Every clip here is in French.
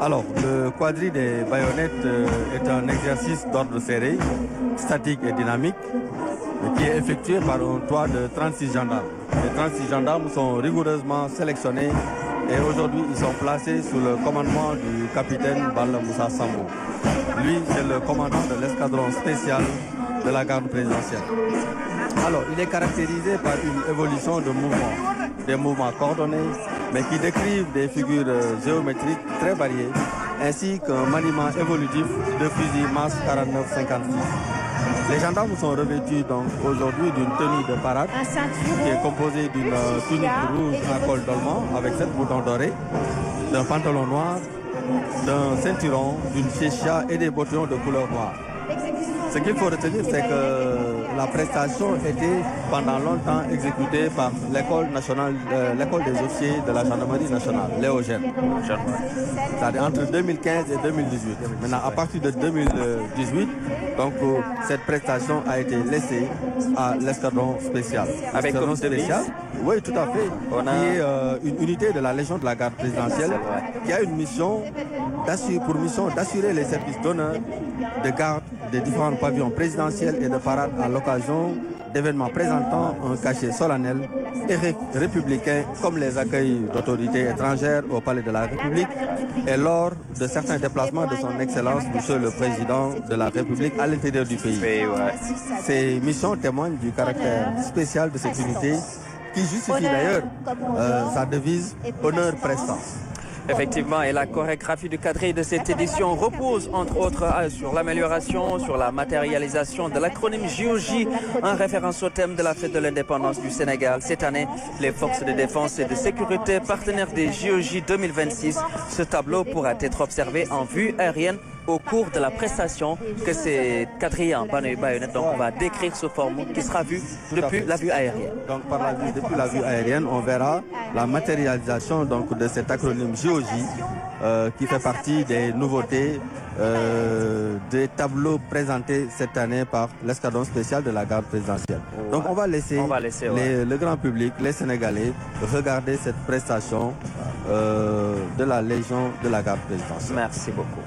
Alors, le quadrille des baïonnettes est un exercice d'ordre serré, statique et dynamique, qui est effectué par un toit de 36 gendarmes. Les 36 gendarmes sont rigoureusement sélectionnés et aujourd'hui ils sont placés sous le commandement du capitaine Balla Moussa Sambo. Lui, c'est le commandant de l'escadron spécial de la garde présidentielle. Alors, il est caractérisé par une évolution de mouvements, des mouvements coordonnés, mais qui décrivent des figures géométriques très variées, ainsi qu'un maniement évolutif de fusil MAS 49-56. Les gendarmes sont revêtus donc aujourd'hui d'une tenue de parade qui est composée d'une tunique rouge à col dolman avec 7 boutons dorés, d'un pantalon noir, d'un ceinturon, d'une chéchia et des bottillons de couleur noire. Ce qu'il faut retenir, c'est que la prestation était pendant longtemps exécutée par l'école nationale, l'école des officiers de la gendarmerie nationale, l'EOGEN. C'est-à-dire entre 2015 et 2018. Maintenant, à partir de 2018, donc cette prestation a été laissée à l'escadron spécial. Avec comme spécial? Oui, tout à fait. Qui est une unité de la Légion de la garde présidentielle qui a une mission pour mission d'assurer les services d'honneur de garde des différents pavillons présidentiels et de parade à l'occasion d'événements présentant un cachet solennel et républicain comme les accueils d'autorités étrangères au Palais de la République et lors de certains déplacements de son Excellence Monsieur le Président de la République à l'intérieur du pays. Ces missions témoignent du caractère spécial de cette unité qui justifie d'ailleurs sa devise « Honneur Prestance ». Effectivement, et la chorégraphie du quadrille de cette édition repose entre autres sur l'amélioration, sur la matérialisation de l'acronyme JOJ en référence au thème de la fête de l'indépendance du Sénégal. Cette année, les forces de défense et de sécurité partenaires des JOJ 2026. Ce tableau pourra être observé en vue aérienne au cours de la prestation que ces quadrilles en baïonnette donc va décrire sous forme qui sera vue depuis la vue aérienne. Donc depuis la vue aérienne, on verra la matérialisation donc de cet acronyme JOJ qui fait partie des nouveautés des tableaux présentés cette année par l'escadron spécial de la garde présidentielle. Donc on va laisser le grand public, les Sénégalais, regarder cette prestation de la Légion de la garde présidentielle. Merci beaucoup.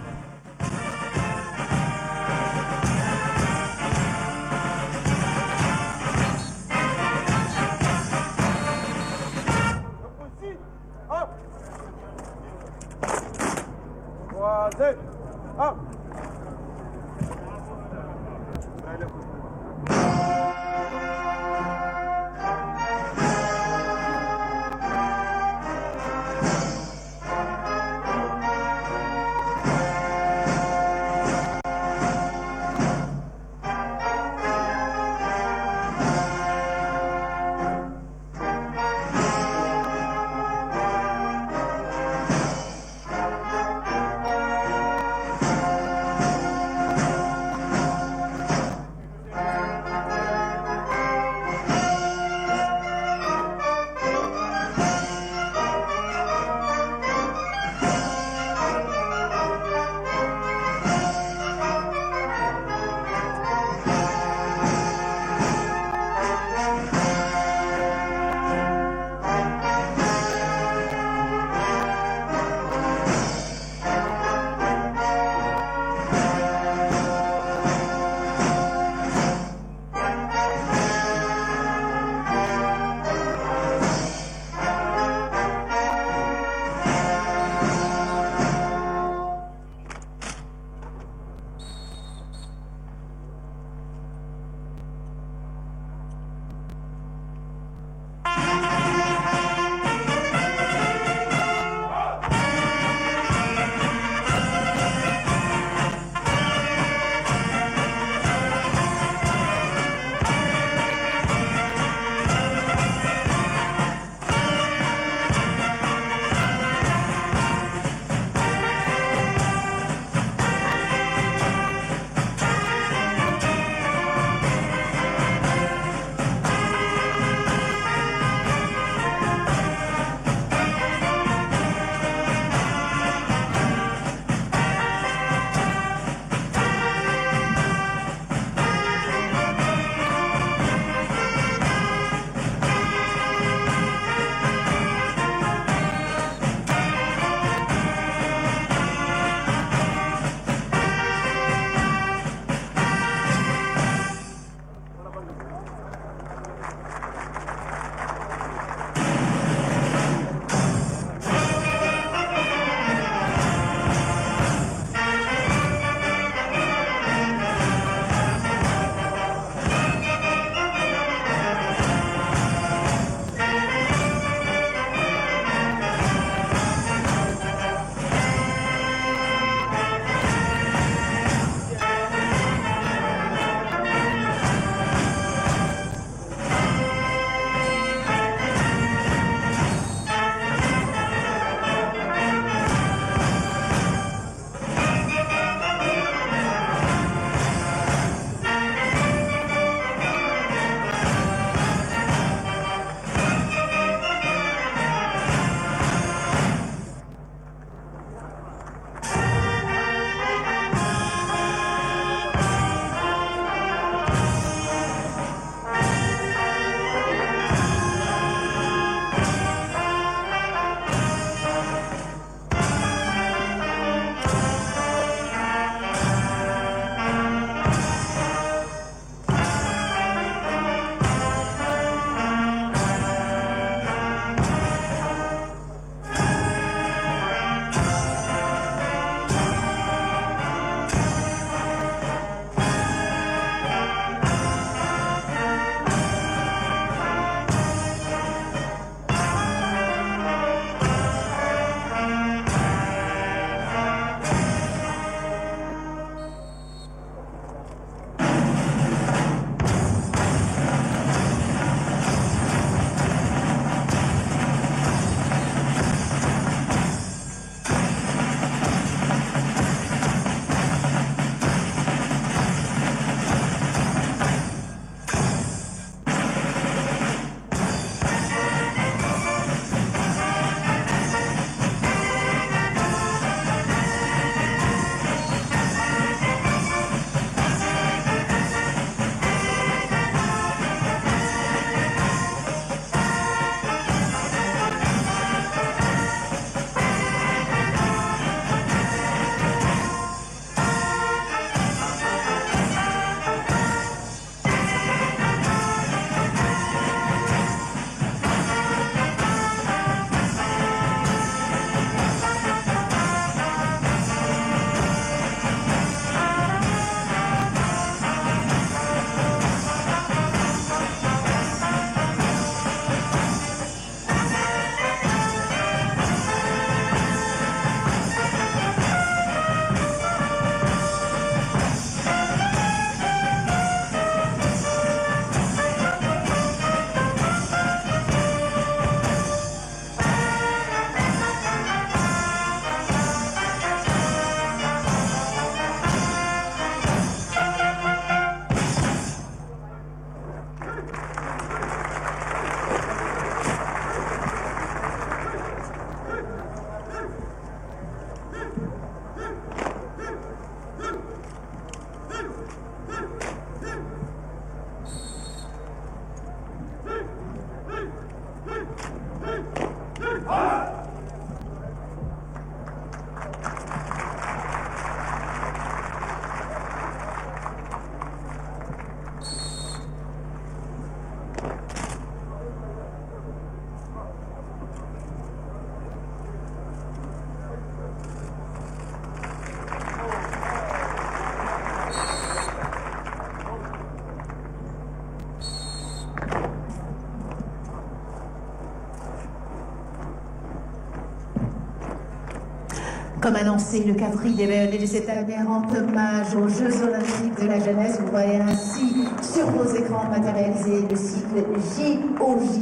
Comme annoncé, le quadrille des baïonnés de cette année rend hommage aux Jeux Olympiques de la jeunesse. Vous voyez ainsi sur vos écrans matérialisés le cycle JOJ.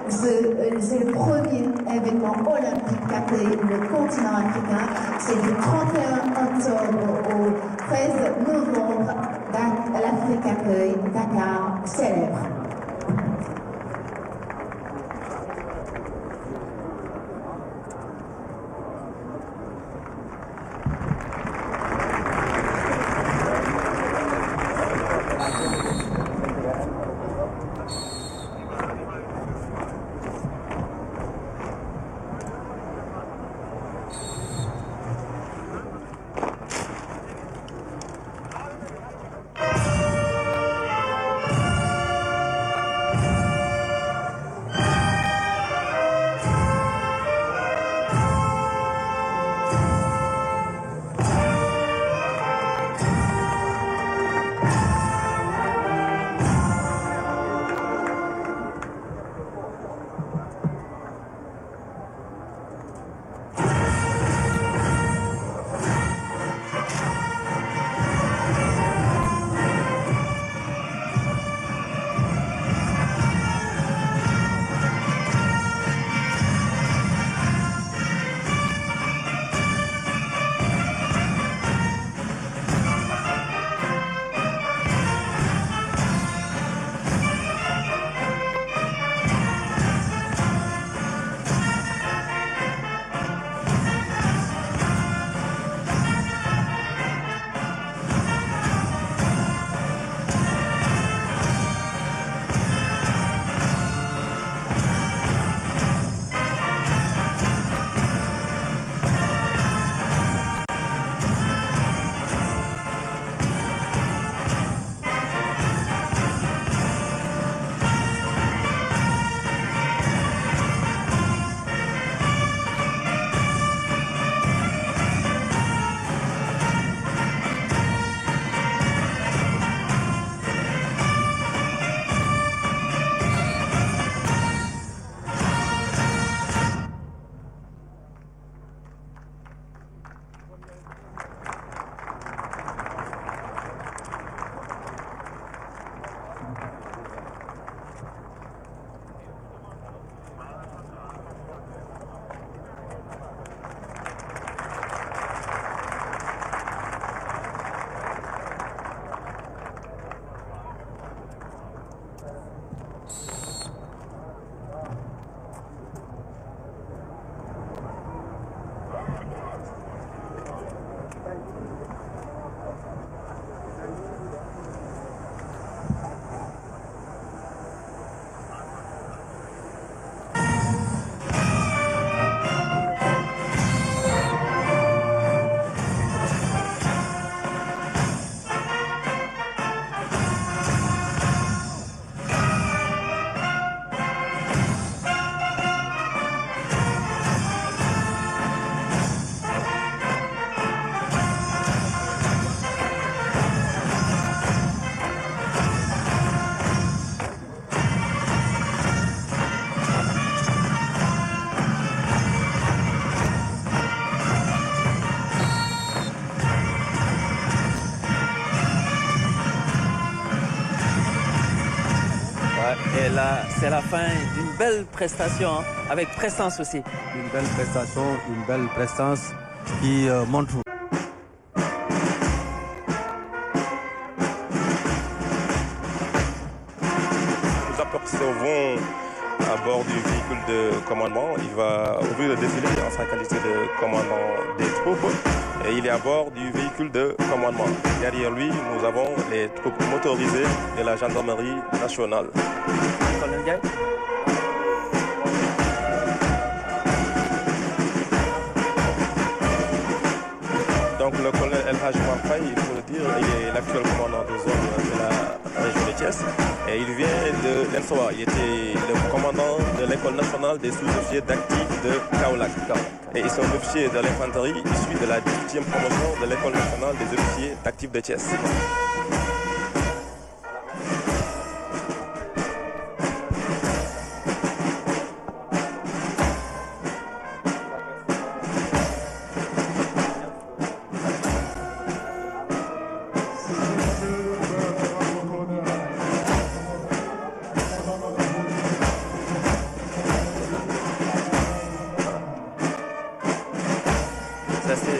C'est le premier événement olympique qu'a le continent africain. C'est du 31 octobre au 13 novembre. L'Afrique accueille Dakar célèbre. Et là, c'est la fin d'une belle prestation, hein, avec prestance aussi. Une belle prestation, une belle prestance qui montre. Nous apercevons à bord du véhicule de commandement. Il va ouvrir le défilé en sa qualité de commandant des troupes. Et il est à bord du véhicule de commandement. Derrière lui, nous avons les troupes motorisées de la gendarmerie nationale. Colonel Gaye. Donc le colonel El Hadj Oumar Faye, il faut le dire, il est l'actuel commandant de zone de la région de Thiès. Et il vient de l'ENSOA. Il était le commandant de l'école nationale des sous-officiers d'actifs de Kaolack. Et ils sont officiers de l'infanterie issus de la 18e promotion de l'école nationale des officiers d'actifs de Thiès.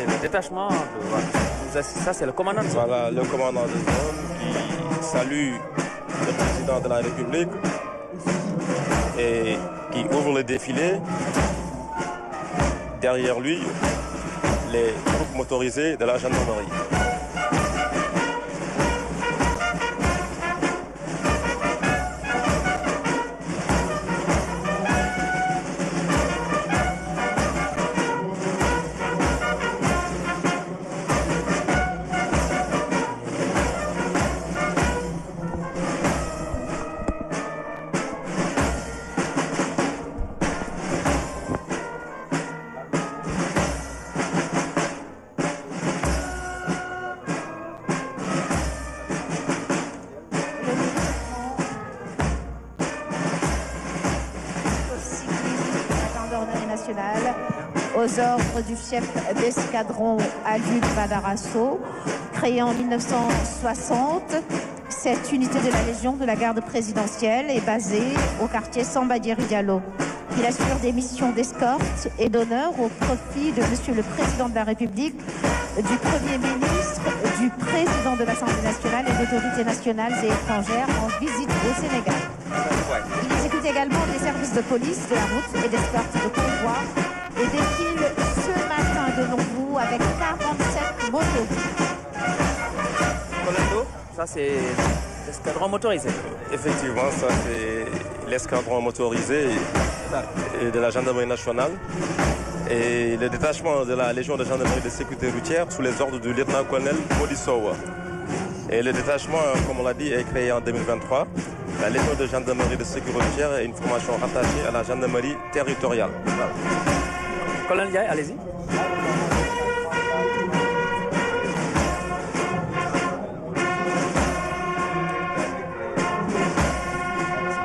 le détachement. Ça, c'est le commandant de zone. Voilà, le commandant de zone qui salue le président de la République et qui ouvre le défilé. Derrière lui, les troupes motorisées de la gendarmerie. Aux ordres du chef d'escadron Alvin Badarasso, créé en 1960. Cette unité de la Légion de la garde présidentielle est basée au quartier Samba Diéry Diallo. Il assure des missions d'escorte et d'honneur au profit de Monsieur le Président de la République, du Premier ministre, du Président de l'Assemblée nationale et d'autorités nationales et étrangères en visite au Sénégal. Il exécute également des services de police de la route et d'escorte de convoi et défile ce matin devant vous avec 47 motos. Colando, ça c'est l'escadron motorisé. Effectivement, ça c'est l'escadron motorisé de la gendarmerie nationale et le détachement de la Légion de gendarmerie de sécurité routière sous les ordres du lieutenant-colonel Modi Sowa. Et le détachement, comme on l'a dit, est créé en 2023. La Légion de gendarmerie de sécurité routière est une formation rattachée à la gendarmerie territoriale. Voilà. Colonel Ndiaye, allez-y.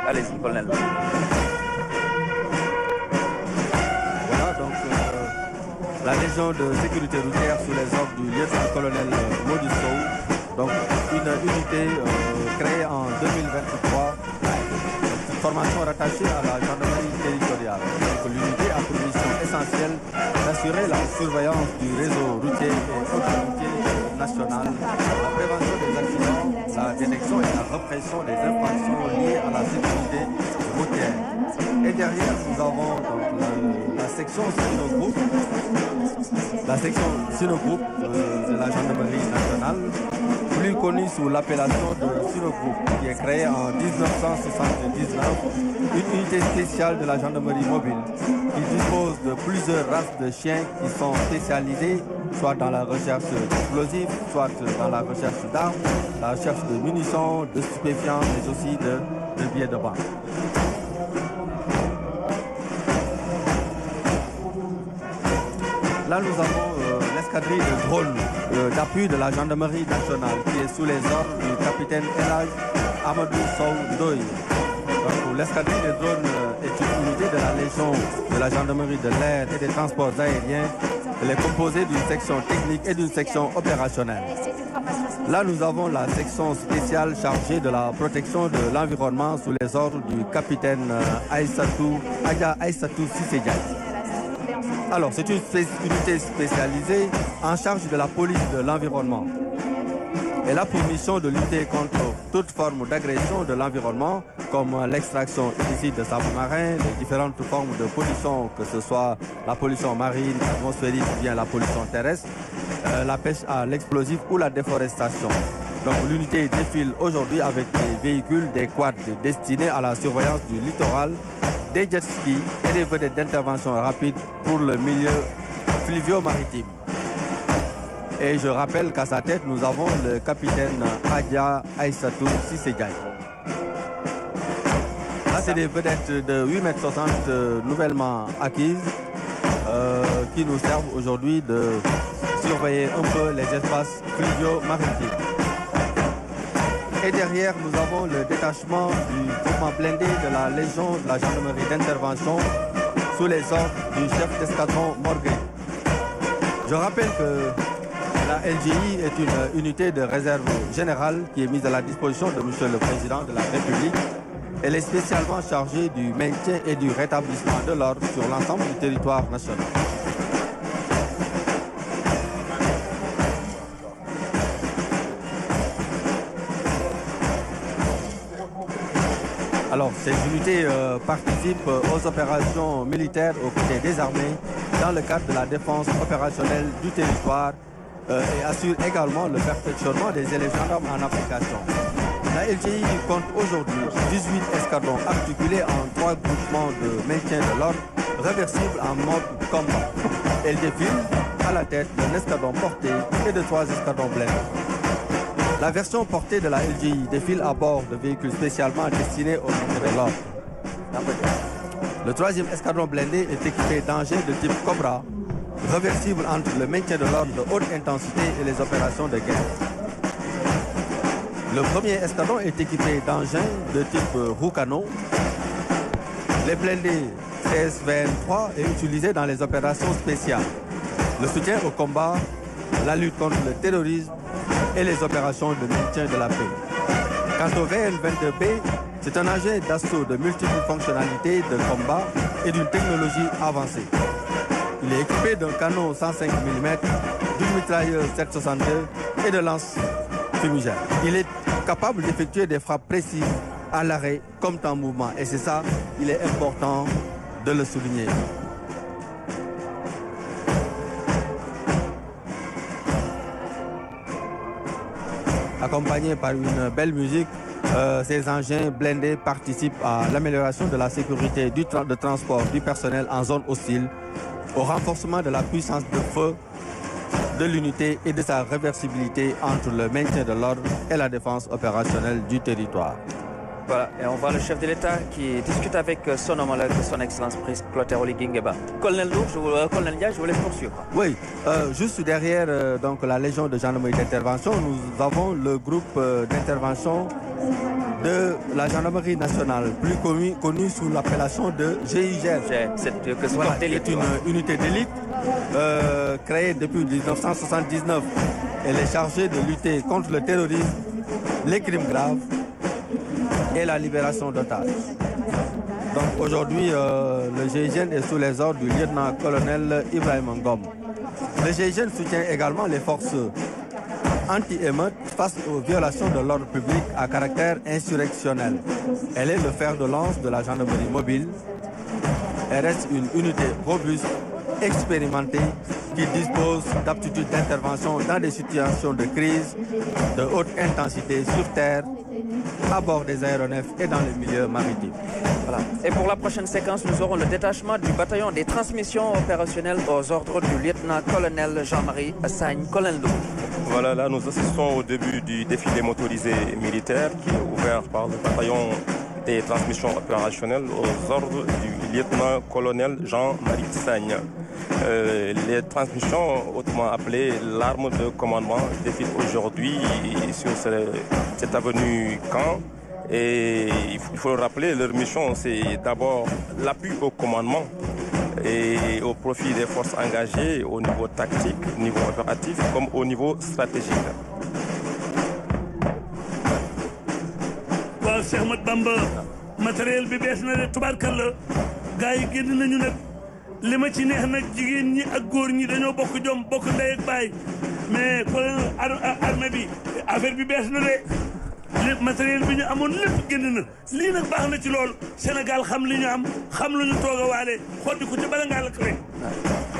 Allez-y, colonel. Voilà, donc la Légion de sécurité routière sous les ordres du lieutenant-colonel Modi Sow, donc une unité créée en 2023, une formation rattachée à la gendarmerie territoriale. Donc l'unité a pour mission essentielle d'assurer la surveillance du réseau routier et autorité nationale, la prévention des accidents, la détection et la répression des infractions liées à la sécurité routière. Et derrière, nous avons donc la section Sinogroupe, de la gendarmerie nationale, plus connue sous l'appellation de Sinogroupe, qui est créée en 1979, une unité spéciale de la gendarmerie mobile, qui dispose de plusieurs races de chiens qui sont spécialisés soit dans la recherche d'explosifs, soit dans la recherche d'armes, la recherche de munitions, de stupéfiants, mais aussi de billets de banque. Là, nous avons l'escadrille de drones d'appui de la gendarmerie nationale qui est sous les ordres du capitaine Elhaj Amadou Sow Ndoye. L'escadrille de drones est une unité de la Légion de la gendarmerie de l'air et des transports aériens. Elle est composée d'une section technique et d'une section opérationnelle. Là, nous avons la section spéciale chargée de la protection de l'environnement sous les ordres du capitaine Adja Aïssatou Cissé Diaye. Alors, c'est une unité spécialisée en charge de la police de l'environnement. Elle a pour mission de lutter contre toute forme d'agression de l'environnement, comme l'extraction illicite de sable marin, les différentes formes de pollution, que ce soit la pollution marine, atmosphérique ou bien la pollution terrestre, la pêche à l'explosif ou la déforestation. Donc l'unité défile aujourd'hui avec des véhicules, des quads destinés à la surveillance du littoral, des jet skis et des vedettes d'intervention rapide pour le milieu fluvio-maritime. Et je rappelle qu'à sa tête, nous avons le capitaine Adja Aïssatou Cissé Diaye. Là, c'est des vedettes de 8,60 m nouvellement acquises qui nous servent aujourd'hui de surveiller un peu les espaces fluvio-maritimes. Et derrière, nous avons le détachement du groupement blindé de la Légion de la gendarmerie d'intervention sous les ordres du chef d'escadron Morguet. Je rappelle que la LGI est une unité de réserve générale qui est mise à la disposition de M. le Président de la République. Elle est spécialement chargée du maintien et du rétablissement de l'ordre sur l'ensemble du territoire national. Alors, ces unités participent aux opérations militaires aux côtés des armées dans le cadre de la défense opérationnelle du territoire et assurent également le perfectionnement des élèves gendarmes en application. La LGI compte aujourd'hui 18 escadrons articulés en 3 groupements de maintien de l'ordre réversibles en mode combat. Elle défile à la tête d'un escadron porté et de 3 escadrons blindés. La version portée de la LGI défile à bord de véhicules spécialement destinés au maintien de l'ordre. Le 3e escadron blindé est équipé d'engins de type Cobra, réversibles entre le maintien de l'ordre de haute intensité et les opérations de guerre. Le 1er escadron est équipé d'engins de type Roucano. Les blindés CSVN-3 est utilisé dans les opérations spéciales, le soutien au combat, la lutte contre le terrorisme et les opérations de maintien de la paix. Quant au VN-22B, c'est un engin d'assaut de multiples fonctionnalités de combat et d'une technologie avancée. Il est équipé d'un canon 105 mm, d'une mitrailleuse 762 et de lance-fumigènes. Il est capable d'effectuer des frappes précises à l'arrêt comme temps mouvement. Et c'est ça, il est important de le souligner. Accompagné par une belle musique, ces engins blindés participent à l'amélioration de la sécurité de transport du personnel en zone hostile, au renforcement de la puissance de feu de l'unité et de sa réversibilité entre le maintien de l'ordre et la défense opérationnelle du territoire. Voilà, et on voit le chef de l'État qui discute avec son homologue, son Excellence Prince Clotaire Oligui Nguema. Colonel Lourdes, Colonel Ndiaye, je voulais poursuivre. Oui, juste derrière donc, la Légion de gendarmerie d'intervention, nous avons le groupe d'intervention de la gendarmerie nationale, plus connu sous l'appellation de GIGN. C'est une unité d'élite créée depuis 1979. Elle est chargée de lutter contre le terrorisme, les crimes graves et la libération d'otages. Donc aujourd'hui, le GIGN est sous les ordres du lieutenant-colonel Ibrahim Ngom. Le GIGN soutient également les forces anti-émeutes face aux violations de l'ordre public à caractère insurrectionnel. Elle est le fer de lance de la gendarmerie mobile. Elle reste une unité robuste, expérimentée, qui dispose d'aptitudes d'intervention dans des situations de crise de haute intensité sur terre, à bord des aéronefs et dans les milieux maritimes. Voilà. Et pour la prochaine séquence, nous aurons le détachement du bataillon des transmissions opérationnelles aux ordres du lieutenant-colonel Jean-Marie Sagne. Colonel Lourdes. Voilà, là nous assistons au début du défilé motorisé militaire qui est ouvert par le bataillon des transmissions opérationnelles aux ordres du lieutenant-colonel Jean-Marie Sagne. Les transmissions, autrement appelées l'arme de commandement, défilent aujourd'hui sur cette avenue Caen. Et il faut le rappeler, leur mission, c'est d'abord l'appui au commandement et au profit des forces engagées au niveau tactique, au niveau opératif, comme au niveau stratégique. waaw Cheikh Ahmadou Bamba matériel bi bees na de tubaarkalla gars yi génn nañu nag li ma ci neex nag jigéen ñi ak góor ñi dañoo bokk jom bokk ndey ak baay mais kon armée bi affaire bi bees na de lépp matériel bi ñu amoon lépp génn na lii nag baax na ci lool Sénégal xam li ñu am xam lu ñu toog a waale xotti ko ci bala ngaa lakk rek.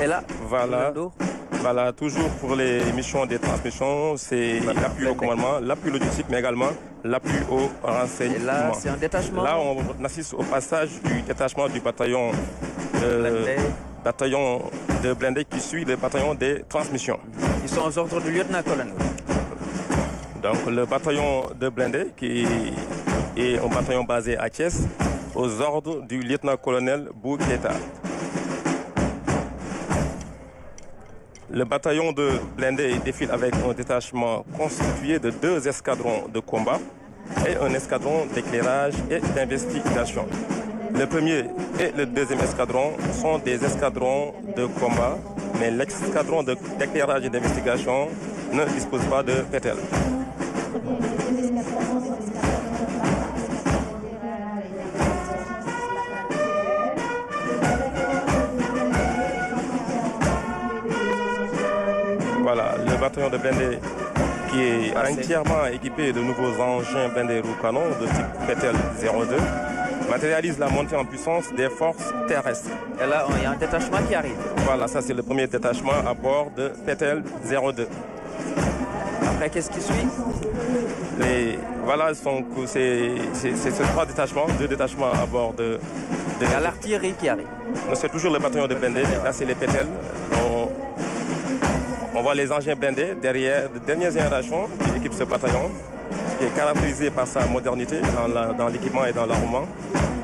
Et là, voilà, toujours pour les missions des transmissions, c'est l'appui au commandement, l'appui logistique, mais également l'appui au renseignement. Et là, c'est un détachement. Là, on assiste au passage du détachement du bataillon de blindés qui suit le bataillon des transmissions. Ils sont aux ordres du lieutenant-colonel. Donc le bataillon de blindés qui est un bataillon basé à Thiès, aux ordres du lieutenant-colonel Bouketa. Le bataillon de blindés défile avec un détachement constitué de 2 escadrons de combat et un escadron d'éclairage et d'investigation. Le premier et le deuxième escadron sont des escadrons de combat, mais l'escadron d'éclairage et d'investigation ne dispose pas de pételle. Voilà, le bataillon de blindés qui est entièrement équipé de nouveaux engins blindés Roucanon de type Pétel 02 matérialise la montée en puissance des forces terrestres. Et là, il y a un détachement qui arrive. Voilà, ça c'est le premier détachement à bord de PTL 02. Après, qu'est-ce qui suit? Voilà, c'est 3 détachements, 2 détachements à bord de... Il y a l'artillerie qui arrive. C'est toujours le bataillon de blindés, là c'est les PTL. On voit les engins blindés derrière, de dernière génération qui équipe ce bataillon, qui est caractérisé par sa modernité dans l'équipement et dans l'armement.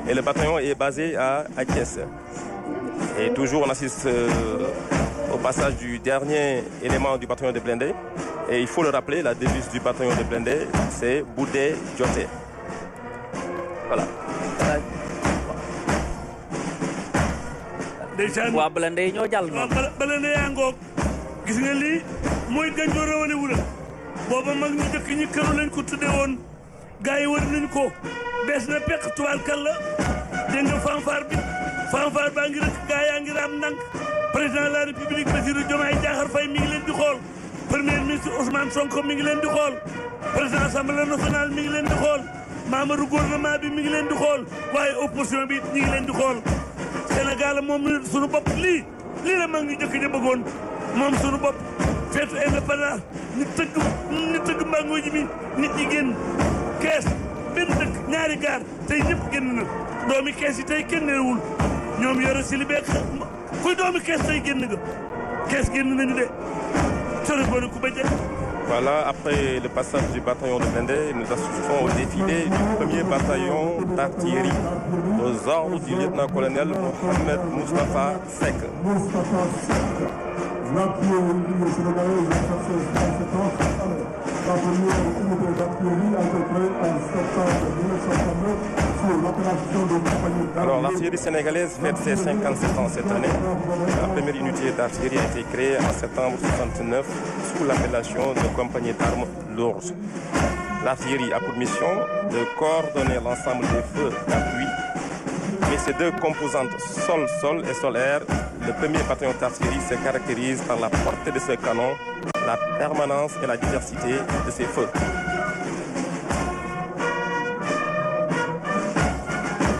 Et le bataillon est basé à Kies. Et toujours on assiste au passage du dernier élément du bataillon de blindés. Et il faut le rappeler, la devise du bataillon de blindés, c'est Boudé Djoté. Voilà. waa blindé yi ñoo jàll waaw blindé yaa ngoog gis nga lii mooy Gandiol Rawane Wula booba mag ñu jëkk ñi këru lañ ko tudde woon gars yi wër nañ ko bees na peq tubaarkalla dégg nga fanfare baa ngi rëkk gars yaa ngi raam ndànk président de la république Bassirou Diomaye Diakhar Faye mi ngi leen di xool premier ministre Ousmane Sonko mi ngi leen di xool président assemblée nationale mi ngi leen di xool membre gouvernement bi mi ngi leen di xool waaye opposition bi ñi ngi leen di xool Sénégal moom suñu bopp lii la mag ñu jëkk ja bëggoon moom suñu bopp feetu indépendance ñu tëgg mbango ji mi nit ñi génn kees benn dëkk ñaari gaar tey ñëpp génn na doomi kees yi tey kenn neewul ñoom yore si li beek kuy doomi kees tey génn nga kees génn nañu de sori boone ku ba jëkk. Voilà, après le passage du bataillon de blindés, nous assistons au défilé du premier bataillon d'artillerie aux ordres du lieutenant-colonel Mohamed Moustapha Sek. Alors l'artillerie sénégalaise fête ses 57 ans cette année. La première unité d'artillerie a été créée en septembre 1969 sous l'appellation de compagnie d'armes lourdes. L'artillerie a pour mission de coordonner l'ensemble des feux d'appui. Mais ces deux composantes sol-sol et sol-air, le premier bataillon d'artillerie se caractérise par la portée de ses canons, la permanence et la diversité de ses feux.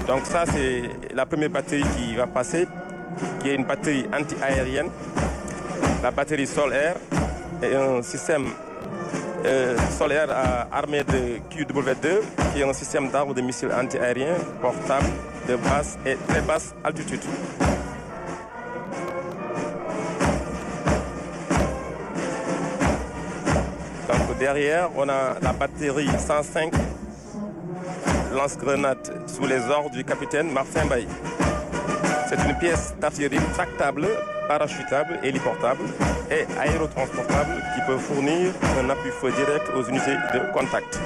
Donc ça, c'est la première batterie qui va passer, qui est une batterie anti-aérienne, la batterie sol-air et un système solaire armé de QW2, qui est un système d'armes de missiles anti-aériens portables de basse et très basse altitude. Donc derrière, on a la batterie 105 lance-grenades sous les ordres du capitaine Martin Bailly. C'est une pièce d'artillerie tractable, parachutable, héliportable et aérotransportable qui peut fournir un appui-feu direct aux unités de contact.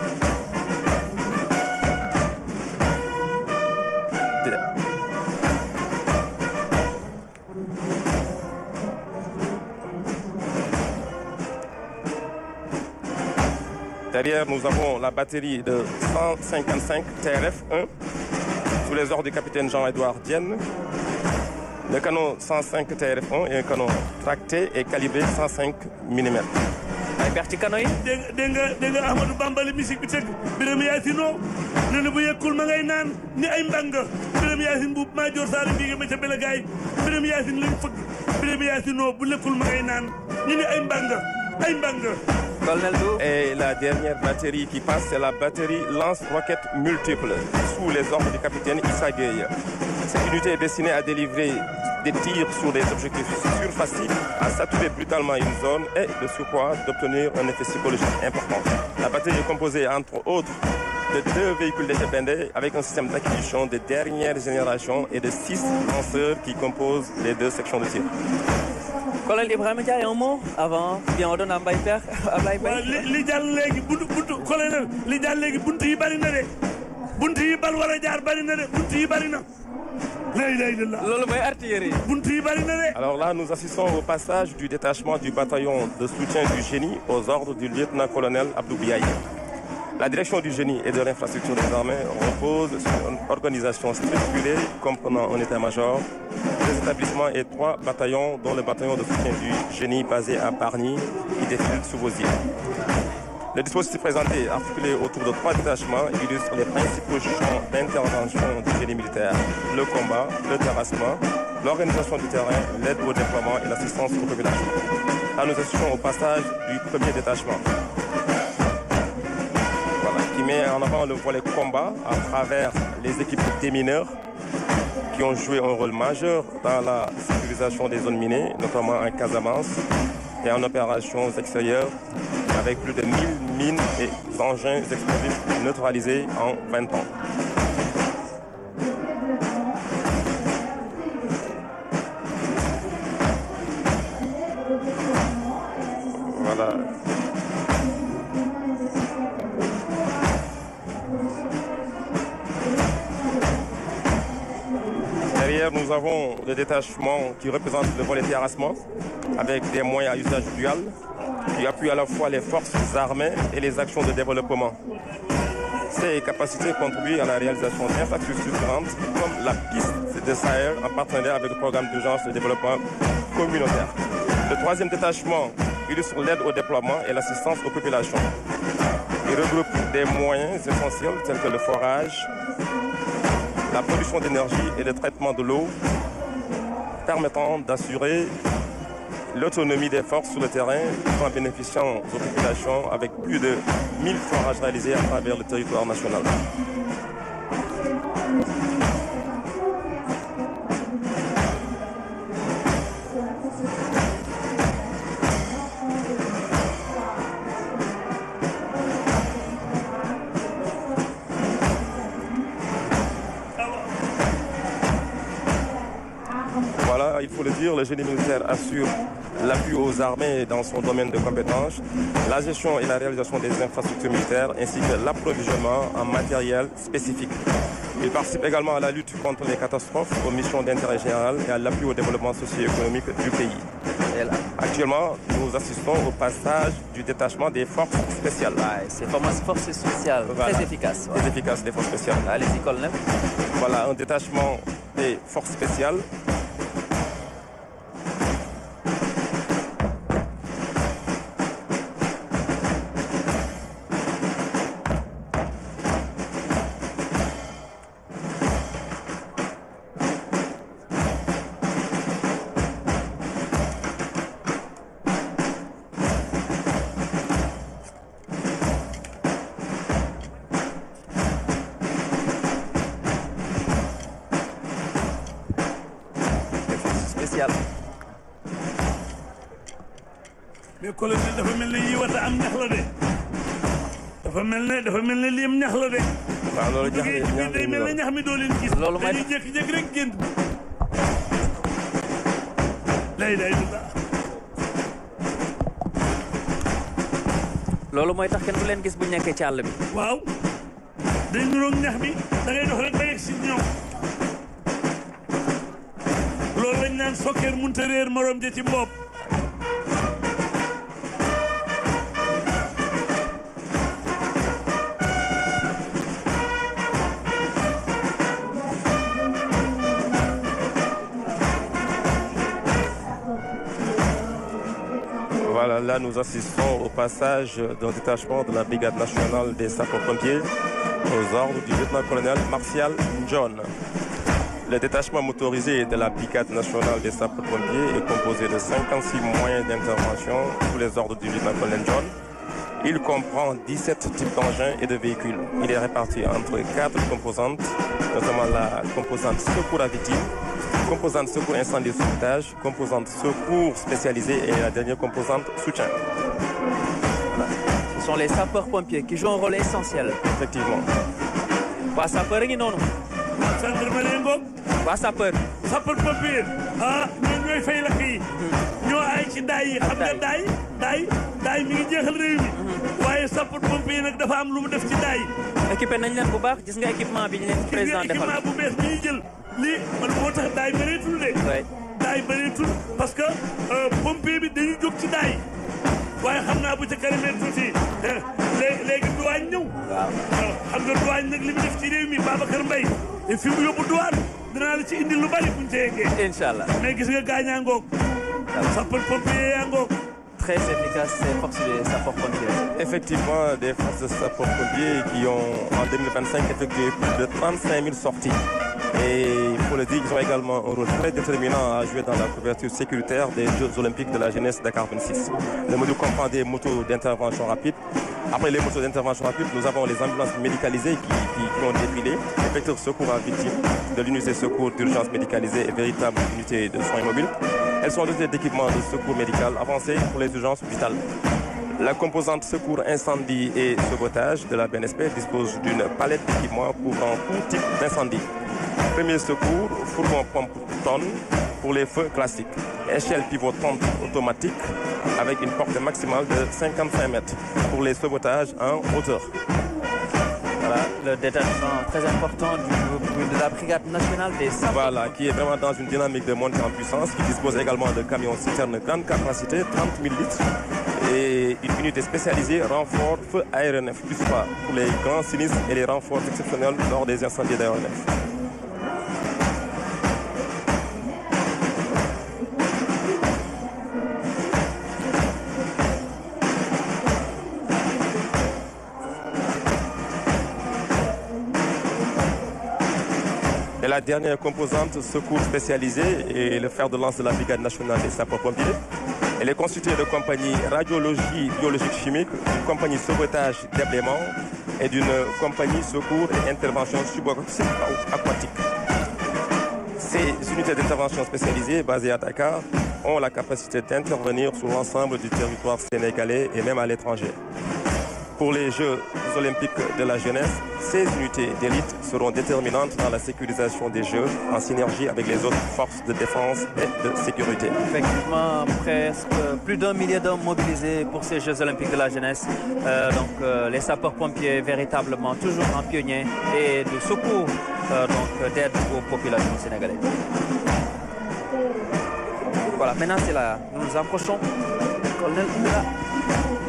Derrière, nous avons la batterie de 155 TRF-1 sous les ordres du capitaine Jean-Édouard Dienne. Le canon 105 TRF-1 est un canon tracté et calibré 105 mm. ay perti canon yi. dégg nga Ahmadou Bamba musique bi tëgg Birame Yacine nee na bu yekkul ma ngay naan ni ay mbanga Birame Yacine bu Madior Sall bii ma ca bela gaay Birame Yacine lañ fëgg Birame Yacine bu lekkul ma ngay naan ñu ni ay mbanga. Et la dernière batterie qui passe, c'est la batterie lance-roquettes multiples sous les ordres du capitaine Issa Gueye. Cette unité est destinée à délivrer des tirs sur des objectifs surfaciques, à saturer brutalement une zone et de surcroît d'obtenir un effet psychologique important. La batterie est composée entre autres de 2 véhicules légers blindés avec un système d'acquisition de dernière génération et de 6 lanceurs qui composent les 2 sections de tir. Colonel Ibrahima Ndiaye, un mot avant bien on donne à Mbaye Pekh Ablaye Mbaye. li jàll léegi buntu colonel li jàll léegi buntu yi bari na de buntu yi bal war a jaar bari na de buntu yi bari na. Loolu mooy artillerie. buntu yi bari na de. Alors là, nous assistons au passage du détachement du bataillon de soutien du génie aux ordres du lieutenant-colonel Abdou Biaye. La direction du génie et de l'infrastructure des armées repose sur une organisation structurée comprenant un état-major, 2 établissements et 3 bataillons, dont le bataillon de soutien du génie basé à Pargny qui défile sous vos îles. Le dispositif présenté, articulé autour de 3 détachements, illustre les principaux champs d'intervention du génie militaire: le combat, le terrassement, l'organisation du terrain, l'aide au déploiement et l'assistance aux populations. Là, nous assistons au passage du premier détachement, qui met en avant le volet combat à travers les équipes démineurs qui ont joué un rôle majeur dans la sécurisation des zones minées, notamment en Casamance et en opérations extérieures, avec plus de 1000 mines et engins explosifs neutralisés en 20 ans. Voilà. Derrière, nous avons le détachement qui représente le volet terrassement, avec des moyens à usage dual, qui appuient à la fois les forces armées et les actions de développement. Ces capacités contribuent à la réalisation d'infrastructures grandes, comme la piste de Sahel, en partenariat avec le programme d'urgence de développement communautaire. Le troisième détachement illustre l'aide au déploiement et l'assistance aux populations. Il regroupe des moyens essentiels tels que le forage, la production d'énergie et le traitement de l'eau, permettant d'assurer l'autonomie des forces sur le terrain tout en bénéficiant aux populations, avec plus de 1000 forages réalisés à travers le territoire national. Voilà, il faut le dire, le génie militaire assure l'appui aux armées dans son domaine de compétences, la gestion et la réalisation des infrastructures militaires, ainsi que l'approvisionnement en matériel spécifique. Il participe également à la lutte contre les catastrophes, aux missions d'intérêt général et à l'appui au développement socio-économique du pays. Actuellement, nous assistons au passage du détachement des forces spéciales. C'est vraiment forces spéciales, voilà. Très efficace. Très efficace, les forces spéciales. Allez-y, colonel. Voilà, un détachement des forces spéciales. mais colonel dafa mel ne yii wata am ñax la de dafa mel ne lii am ñax la de. waaw loolu day mel ne ñax mi doo leen gis. loolu mooy dañuy jékki-jékki rek génn. day dugg. loolu mooy tax kenn du leen gis bu ñu nekkee ci àll bi. waaw day niroog ñax bi da ngay dox rek ba yegg si ñoom. loolu lañ naan sokkeer mënut a réer morom ja ci mbopp. Voilà, là nous assistons au passage d'un détachement de la Brigade nationale des sapeurs-pompiers aux ordres du lieutenant-colonel Martial John. Le détachement motorisé de la Brigade nationale des sapeurs-pompiers est composé de 56 moyens d'intervention sous les ordres du lieutenant-colonel John. Il comprend 17 types d'engins et de véhicules. Il est réparti entre 4 composantes, notamment la composante secours à victimes, composante secours incendie et sauvetage, composante secours spécialisée et la dernière composante soutien. Voilà. Ce sont les sapeurs-pompiers qui jouent un rôle essentiel. Effectivement. Waa sapeur ngi noonu. gendarmerie ngoog. waa sapeur. sapeur-pompier ñoom ñooy fay lakk yi. ñoo ay ci daay yi xam nga daay mi ngi jeexal réew mi. waaye sapeur-pompier nag dafa am lu mu def ci daay yi. équipé nañ leen bu baax gis nga équipement bi ñu leen président defal. équipement bu bees bi ñuy jël lii man moo tax daay bëreetul de. daay bëreetul parce que pompier bi dañuy jóg ci daay. waaye xam naa bu ca kanamee tuuti léegi douane ñëw. waaw xam nga douane nag li mu def ci réew mi Babacar Mbaye fi mu yóbbu douane dinaa la ci indi lu bari buñ ca yeggee. incha allah mais gis nga gaañaa ngoog. sapeur pompier yaa ngoog très efficaces ces forces de sapeurs-pompiers. Effectivement, des forces de sapeurs-pompiers qui ont en 2025 effectué plus de 35 000 sorties. Et il faut le dire, ils ont également un rôle très déterminant à jouer dans la couverture sécuritaire des Jeux Olympiques de la jeunesse Dakar 26. Le module comprend des motos d'intervention rapide. Après les motos d'intervention rapide, nous avons les ambulances médicalisées qui ont défilé, effectuent secours à victimes de l'unité de secours d'urgence médicalisée et véritable unité de soins mobiles. Elles sont dotées d'équipements de secours médical avancés pour les urgences vitales. La composante secours incendie et sauvetage de la BNSP dispose d'une palette d'équipements couvrant tout type d'incendie. Premier secours, fourgon pompe-tonne pour les feux classiques. Échelle pivotante automatique avec une portée maximale de 55 mètres pour les sauvetages en hauteur. Voilà, le détachement très important de la Brigade nationale des sapeurs. Voilà, qui est vraiment dans une dynamique de montée en puissance, qui dispose également de camions citernes grande capacité, 30 000 litres, et une unité spécialisée renfort feu aéronef, plus pas pour les grands sinistres et les renforts exceptionnels lors des incendies d'aéronef. Et la dernière composante, secours spécialisé, et le fer de lance de la Brigade nationale des sapeurs-pompiers. Elle est constituée de compagnies radiologie biologique chimique, d'une compagnie sauvetage déblaiement et d'une compagnie secours et intervention subaquatique. Ces unités d'intervention spécialisées basées à Dakar ont la capacité d'intervenir sur l'ensemble du territoire sénégalais et même à l'étranger. Pour les Jeux Olympiques de la jeunesse, ces unités d'élite seront déterminantes dans la sécurisation des Jeux en synergie avec les autres forces de défense et de sécurité. Effectivement, presque plus d'1 millier d'hommes mobilisés pour ces Jeux Olympiques de la jeunesse. Les sapeurs-pompiers véritablement toujours en pionnier et de secours d'aide aux populations sénégalaises. Voilà, maintenant c'est là, nous nous approchons du colonel de la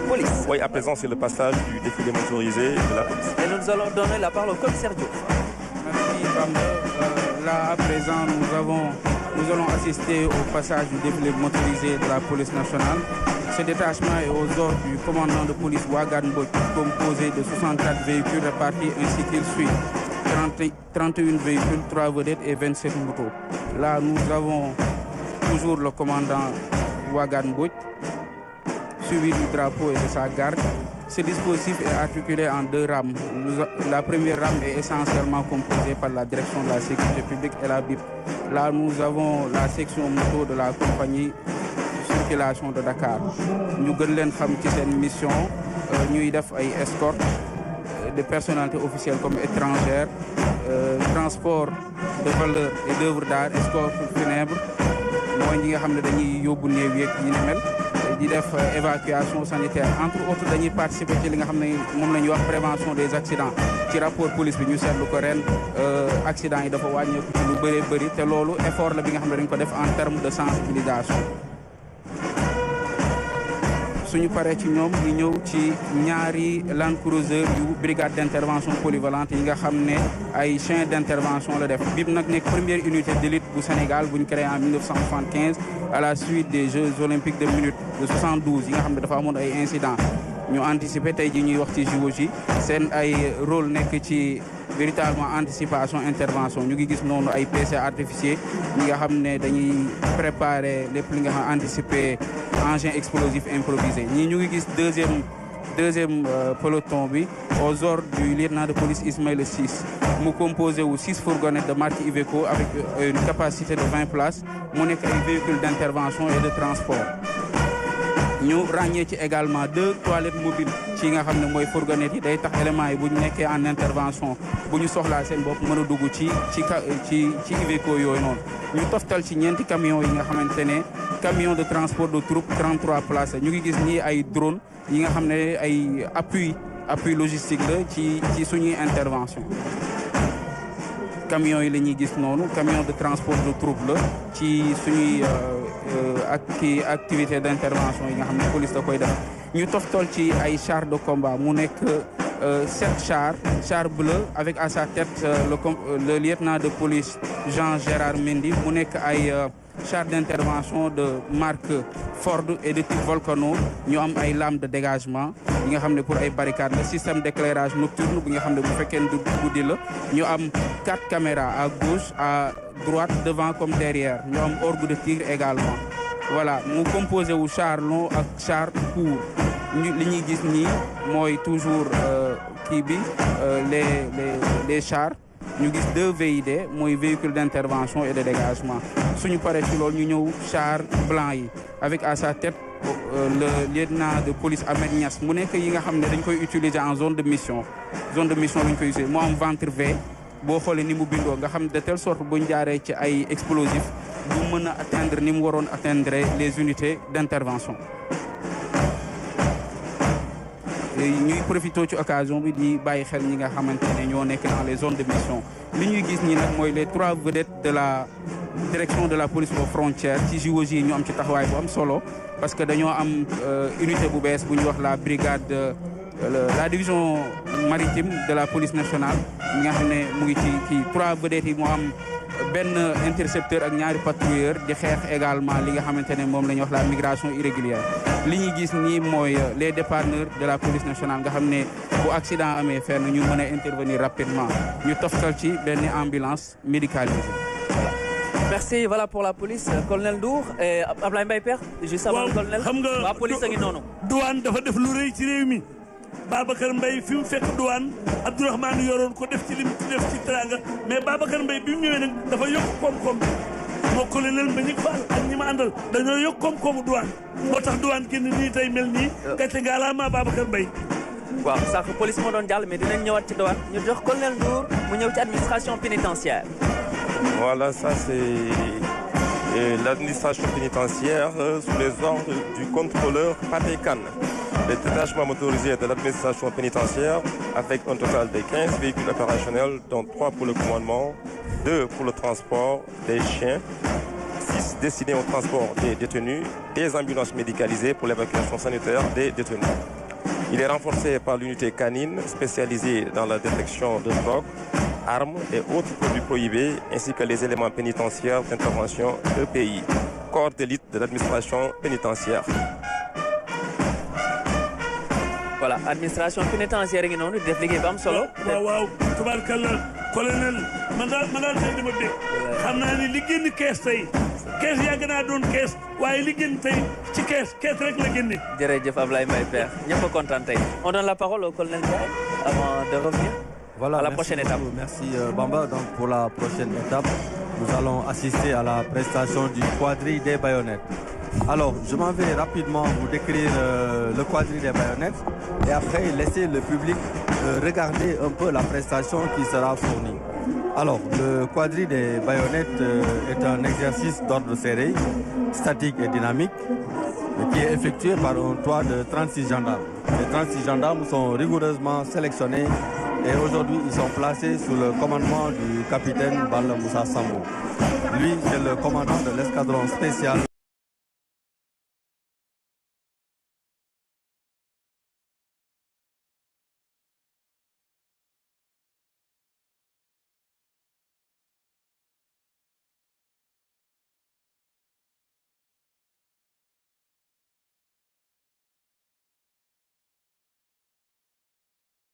police. Oui, à présent c'est le passage du défilé motorisé de la police. Et nous allons donner la parole au commissaire Diouf. Merci Bamba. Là à présent nous allons assister au passage du défilé motorisé de la police nationale. Ce détachement est aux ordres du commandant de police Ouagane Mbodj, composé de 64 véhicules répartis ainsi qu'il suit. 31 véhicules, 3 vedettes et 27 motos. Là nous avons toujours le commandant Ouagane Mbodj, suivi du drapeau et de sa garde. Ce dispositif est articulé en 2 rames. La première rame est essentiellement composée par la direction de la sécurité publique et la BIP. Là, nous avons la section moto de la compagnie circulation de Dakar. Nous avons une mission, nous avons une escorte de personnalités officielles comme étrangères, transport de valeurs et d'œuvres d'art, escorte funèbre. Nous avons di def évacuation sanitaire entre autres dañuy participer ci li nga xam ne moom la ñuy wax prévention des accidents ci rapport police bi ñu seetlu ko ren accident yi dafa wàññeeku ci lu bëree bëri te loolu effort la bi nga xam ne dañ ko def en terme de sensibilisation. suñu paree ci ñoom ñu ñëw ci ñaari Land Cruiser yu brigade d'intervention polyvalente yi nga xam ne ay chien d'intervention la def bib nag nekk première unité d'élite bu Sénégal bu ñu créé en 1975 à la suite des Jeux Olympiques de minute de 72 yi nga xam ne dafa amoon ay incidents ñu anticiper tey ji ñuy wax ci JOJ seen ay rôle nekk ci véritablement anticipation intervention ñu ngi gis noonu ay PC artificiels ñi nga xam ne dañuy préparer lépp li nga xam anticiper engin explosif improvisé ñii ñu ngi gis deuxième peloton bi aux ordres du lieutenant de police Ismaïla Ciss mu composé wu 6 fourgonnettes de marque Iveco avec une capacité de 20 places mu nekk ay véhicules d'intervention et de transport. ñu ràññee ci également 2 toilettes mobiles ci nga xam ne mooy fourgonnettes yi day tax éléments yi bu ñu nekkee en intervention bu ñu soxlaa seen bopp mën a dugg ci Iveco yooyu noonu. ñu toftal ci ñeenti camions yi nga xamante ne camion de transport de troupe 33 places ñu ngi gis nii ay drone yi nga xam ne ay appui logistique la ci suñuy intervention. camions yi la ñuy gis noonu camion de transport de troupe la ci suñuy activité d'intervention yi nga xam ne police da koy def ñu toftal ci ay chars de combat mu nekk 7 chars bleus avec à sa tête le lieutenant de police Jean Gérard Mendy mu nekk ay char d'intervention de marque Ford et de type Volcano ñu am ay lames de dégagement yi nga xam ne pour ay barricades le système d'éclairage nocturne bi nga xam ne bu fekkee ne du guddi la ñu am 4 caméras à gauche à droite devant comme derrière ñu am orgue de tir également voilà mu composé wu char long ak char court li ñuy gis nii mooy toujours kii bi les chars ñu gis 2 VID mooy véhicule d'intervention et de dégagement suñu paree ci loolu ñu ñëw char blanc yi avec à sa tête le lieutenant de police Ahmed Niass mu nekk yi nga xam ne dañ koy utiliser en zone de mission lañ koy utiliser moo am ventre V boo xoolee ni mu bindoo nga xam de telle sorte buñ jaaree ci ay explosifs du mën a atteindre ni mu waroon atteindre les unités d'intervention. ñuy profité ci occasion bi di bàyyi xel ñi nga xamante ne ñoo nekk dans les zones de mission li ñuy gis ñi nag mooy les 3 vedettes de la direction de la police aux frontières ci JOJ ñu am ci taxawaay bu am solo parce que dañoo am unité bu bees bu ñuy wax la brigade la division maritime de la police nationale ñi nga xam ne mu ngi ci 3 vedettes yi moo am benn intercepteur ak ñaari patrouilleur di xeex également li nga xamante ne moom la ñuy wax la migration irrégulière li ñuy gis nii mooy les dépanneurs de la police nationale nga xam ne bu accident amee fenn ñu mën a intervenir rapidement ñu toftal ci benn ambulance médicalisée. Merci, voilà pour la police. Colonel Ndour et Ablaye Mbaye Pekh juste avant le colonel. xam nga waa police a ngi noonu. douane dafa def lu rëy ci réew mi Babacar Mbaye fi mu fekk douane Abdourahmane yoroon ko def ci lim ci def ci teranga mais Babacar Mbaye bi mu ñëwee nag dafa yokk koom-koom moo colonel Mbagnick Fall ak ñi ma àndal dañoo yokk koom-koomu douane moo tax douane génn nii tey mel nii gàcce ngaalaama Babacar Mbaye. waaw sànq police moo doon jàll mais dinañ ñëwaat ci douane ñu jox colonel Ndour mu ñëw ci administration pénitentiaire. Voilà, ça c'est l'administration pénitentiaire sous les ordres du contrôleur Pathé Kane. Les détachements motorisés de l'administration pénitentiaire avec un total de 15 véhicules opérationnels, dont 3 pour le commandement, 2 pour le transport des chiens, 6 destinés au transport des détenus, des ambulances médicalisées pour l'évacuation sanitaire des détenus. Il est renforcé par l'unité canine spécialisée dans la détection de drogue, armes et autres produits prohibés, ainsi que les éléments pénitentiaires d'intervention EPI, corps d'élite de l'administration pénitentiaire. Voilà, administration pénitentiaire ngi noonu def liggéey bu am solo. waaw tubaarkalla colonel man daal tey dama dégg xam naa ni li génn kees tey kees yàgg naa doon kees waaye li génn tey ci kees rek la génne. jërëjëf Ablaye Mbaye Pekh ñëpp a kontaan tey on donne la parole au colonel Ndiaye avant de revenir. Voilà, à la prochaine étape. Merci Bamba. Donc pour la prochaine étape, nous allons assister à la prestation du quadrille des baïonnettes. Alors, je m'en vais rapidement vous décrire le quadrille des baïonnettes et après laisser le public regarder un peu la prestation qui sera fournie. Alors, le quadrille des baïonnettes est un exercice d'ordre serré, statique et dynamique, qui est effectué par un toit de 36 gendarmes. Les 36 gendarmes sont rigoureusement sélectionnés et aujourd'hui ils sont placés sous le commandement du capitaine Balla Moussa Sambo. Lui, c'est le commandant de l'escadron spécial